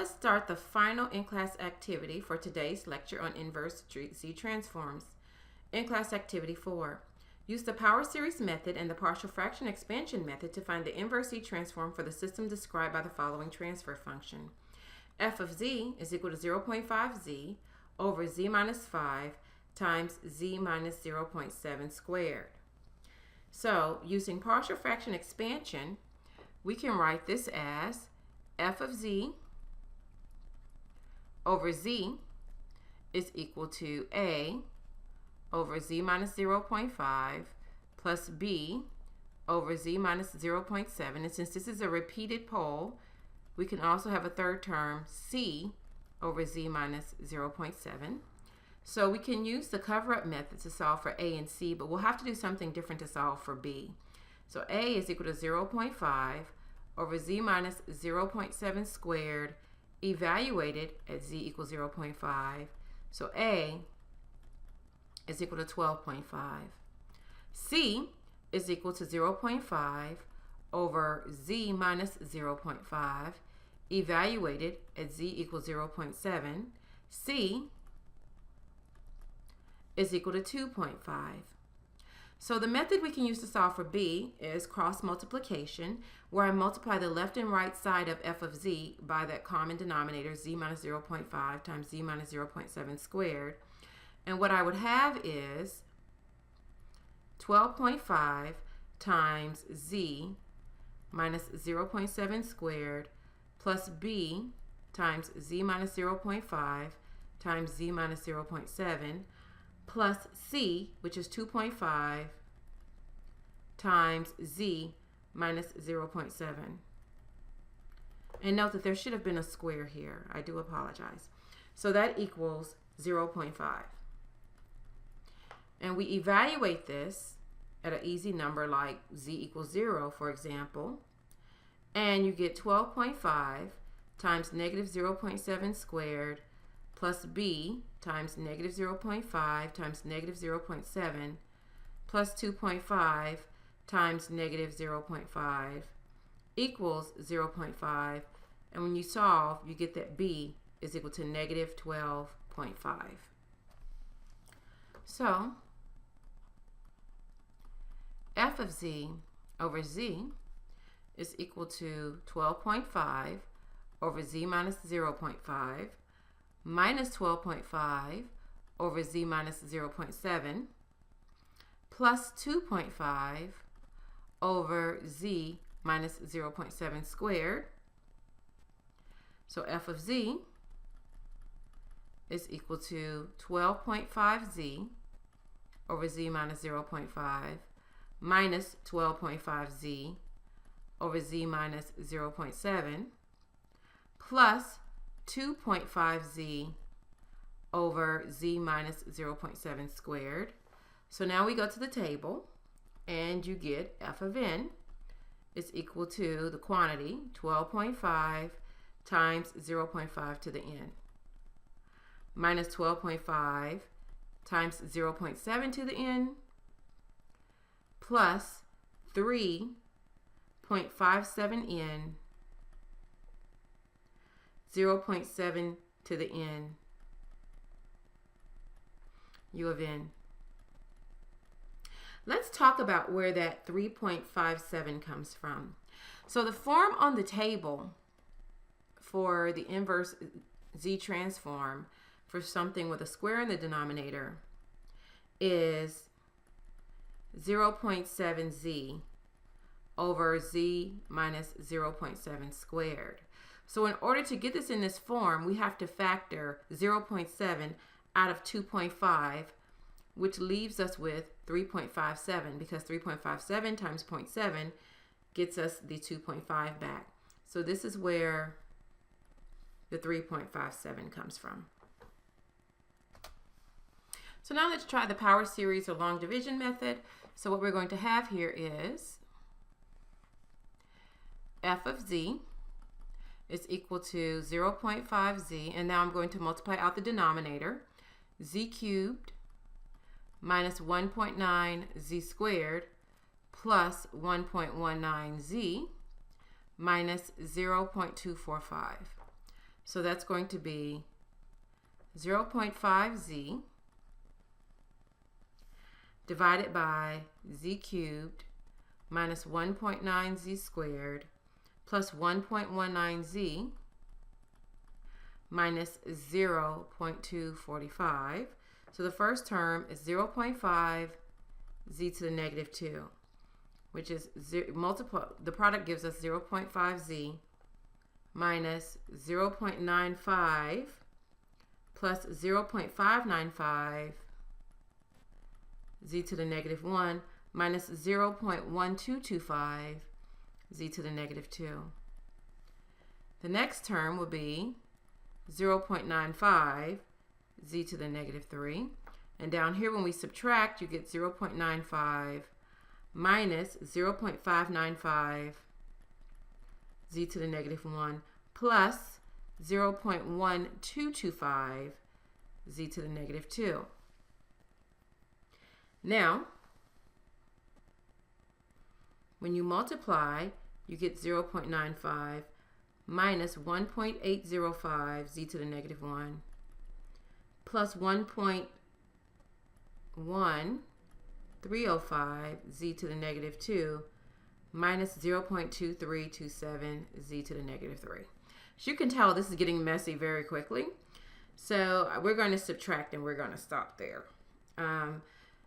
let's start the final in-class activity for today's lecture on inverse Z transforms. In-class activity 4. Use the power series method and the partial fraction expansion method to find the inverse Z transform for the system described by the following transfer function. F of Z is equal to 0.5Z over Z minus 5 times Z minus 0.7 squared. So, using partial fraction expansion, we can write this as F of Z over Z is equal to A over Z minus 0.5 plus B over Z minus 0.7. And since this is a repeated pole, we can also have a third term, C over Z minus 0.7. So we can use the cover-up method to solve for A and C, but we'll have to do something different to solve for B. So A is equal to 0.5 over Z minus 0.7 squared evaluated at Z equals 0.5. So A is equal to 12.5. C is equal to 0.5 over Z minus 0.5 evaluated at Z equals 0.7. C is equal to 2.5. So the method we can use to solve for B is cross multiplication, where I multiply the left and right side of f of z by that common denominator, z minus 0.5 times z minus 0.7 squared. And what I would have is 12.5 times z minus 0.7 squared plus b times z minus 0.5 times z minus 0.7 plus c, which is 2.5 times z minus 0.7. And note that there should have been a square here. I do apologize. So that equals 0.5. And we evaluate this at an easy number like z equals 0, for example. And you get 12.5 times negative 0.7 squared plus b times negative 0.5 times negative 0.7 plus 2.5 times negative 0.5 equals 0.5. And when you solve, you get that b is equal to negative 12.5. So, f of z over z is equal to 12.5 over z minus 0.5 minus 12.5 over z minus 0.7 plus 2.5 over z minus 0.7 squared. So f of z is equal to 12.5z over z minus 0.5 minus 12.5z over z minus 0.7 plus 2.5z over z minus 0.7 squared. So now we go to the table and you get f of n is equal to the quantity 12.5 times 0.5 to the n minus 12.5 times 0.7 to the n plus 3.57n 0.7 to the n u of n. Let's talk about where that 3.57 comes from. So the form on the table for the inverse Z transform for something with a square in the denominator is 0.7z over z minus 0.7 squared. So in order to get this in this form, we have to factor 0.7 out of 2.5, which leaves us with 3.57, because 3.57 times 0.7 gets us the 2.5 back. So this is where the 3.57 comes from. So now let's try the power series or long division method. So what we're going to have here is f of z is equal to 0.5z, and now I'm going to multiply out the denominator, z cubed minus 1.9z squared plus 1.19z minus 0.245. So that's going to be 0.5z divided by z cubed minus 1.9z squared plus 1.19z minus 0.245. So the first term is 0.5 z to the negative 2, which is the product gives us 0.5z minus 0.95 plus 0.595 z to the negative 1 minus 0.1225 z to the negative 2. The next term will be 0.95 z to the negative 3. And down here when we subtract, you get 0.95 minus 0.595 z to the negative 1 plus 0.1225 z to the negative 2. Now, when you multiply, you get 0.95 minus 1.805 z to the negative 1 plus 1.1305 z to the negative 2 minus 0.2327 z to the negative 3. As you can tell, this is getting messy very quickly. So we're going to subtract and we're going to stop there.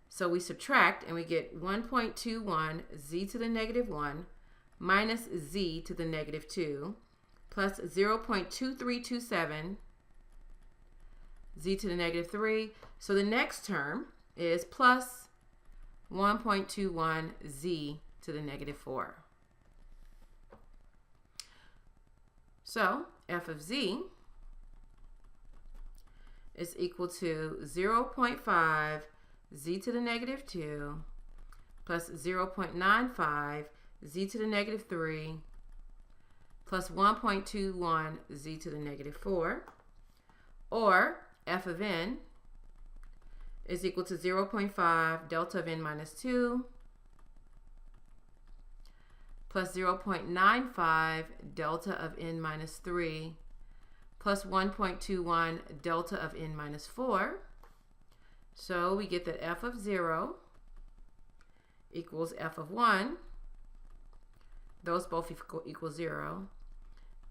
So we subtract and we get 1.21 z to the negative 1 minus z to the negative 2 plus 0.2327 z to the negative 3. So the next term is plus 1.21 z to the negative 4. So f of z is equal to 0.5 z to the negative 2 plus 0.95 z to the negative 3 plus 1.21 z to the negative 4, or f of n is equal to 0.5 delta of n minus 2 plus 0.95 delta of n minus 3 plus 1.21 delta of n minus 4. So we get that f of 0 equals f of 1. Those both equal 0.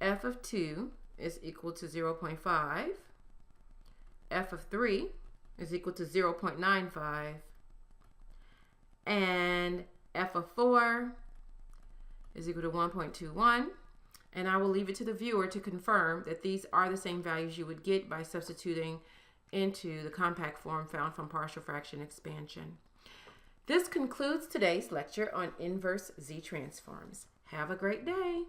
F of 2 is equal to 0.5. F of 3 is equal to 0.95. And f of 4 is equal to 1.21. And I will leave it to the viewer to confirm that these are the same values you would get by substituting into the compact form found from partial fraction expansion. This concludes today's lecture on inverse Z transforms. Have a great day.